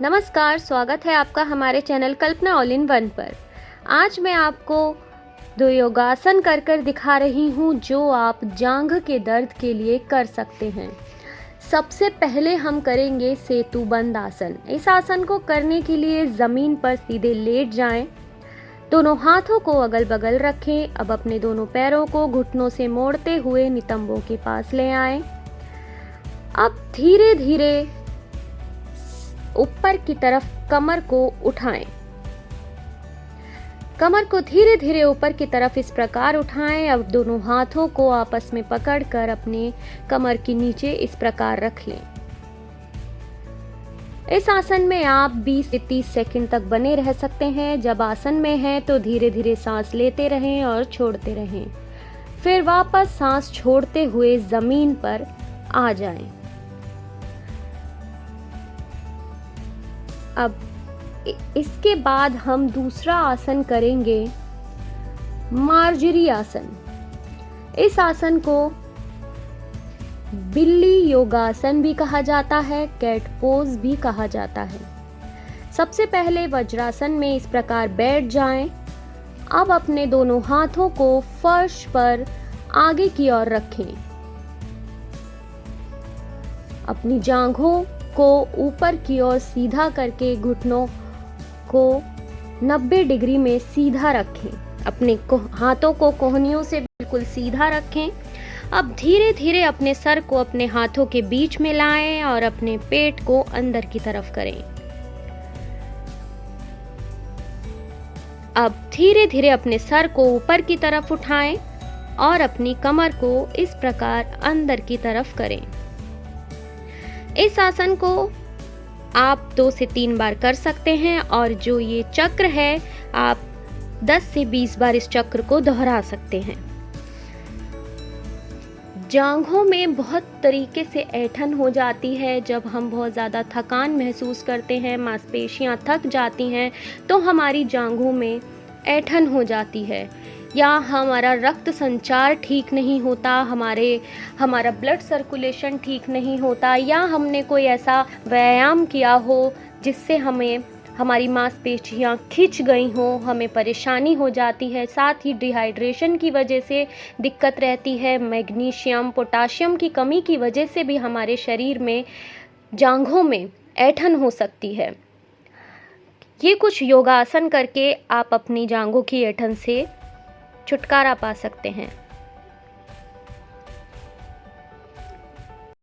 नमस्कार, स्वागत है आपका हमारे channel Kalpana all in one पर। आज मैं आपको 2 योगासन कर कर दिखा रही हूँ जो आप जांघ के दर्द के लिए कर सकते हैं। सबसे पहले हम करेंगे सेतुबंद आसन। इस आसन को करने के लिए ज़मीन पर सीधे लेट जाएं। दोनों हाथों को अगल बगल रखें। अब अपने दोनों पैरों को घुटनों से मोड़ते हुए नितंबों के पास ले आएं। अब धीरे धीरे ऊपर की तरफ कमर को उठाएं। कमर को धीरे धीरे ऊपर की तरफ इस प्रकार उठाएं। अब दोनों हाथों को आपस में पकड़कर अपने कमर के नीचे इस प्रकार रख लें। इस आसन में आप 20 से 30 सेकंड तक बने रह सकते हैं। जब आसन में हैं तो धीरे धीरे सांस लेते रहें और छोड़ते रहें। फिर वापस सांस छोड़ते हुए जमीन पर आ जाएं। अब इसके बाद हम दूसरा आसन करेंगे, मार्जरी आसन। इस आसन को बिल्ली योगासन भी कहा जाता है, कैट पोज भी कहा जाता है। सबसे पहले वज्रासन में इस प्रकार बैठ जाएं। अब अपने दोनों हाथों को फर्श पर आगे की ओर रखें। अपनी जांघों को ऊपर की ओर सीधा करके घुटनों को 90 डिग्री में सीधा रखें। अपने हाथों को कोहनियों से बिल्कुल सीधा रखें। अब धीरे धीरे अपने सर को अपने हाथों के बीच में लाएं और अपने पेट को अंदर की तरफ करें। अब धीरे धीरे अपने सर को ऊपर की तरफ उठाएं और अपनी कमर को इस प्रकार अंदर की तरफ करें। इस आसन को आप 2 से 3 बार कर सकते हैं और जो ये चक्र है आप 10 से 20 बार इस चक्र को दोहरा सकते हैं। जांघों में बहुत तरीके से ऐंठन हो जाती है। जब हम बहुत ज़्यादा थकान महसूस करते हैं, मांसपेशियां थक जाती हैं, तो हमारी जांघों में ऐंठन हो जाती है या हमारा रक्त संचार ठीक नहीं होता, हमारा ब्लड सर्कुलेशन ठीक नहीं होता, या हमने कोई ऐसा व्यायाम किया हो जिससे हमारी मांसपेशियां खिंच गई हो, हमें परेशानी हो जाती है। साथ ही डिहाइड्रेशन की वजह से दिक्कत रहती है। मैग्नीशियम, पोटाशियम की कमी की वजह से भी हमारे शरीर में जांघों में ऐंठन हो सकती है। ये कुछ योगासन करके आप अपनी जांघों की ऐंठन से छुटकारा पा सकते हैं।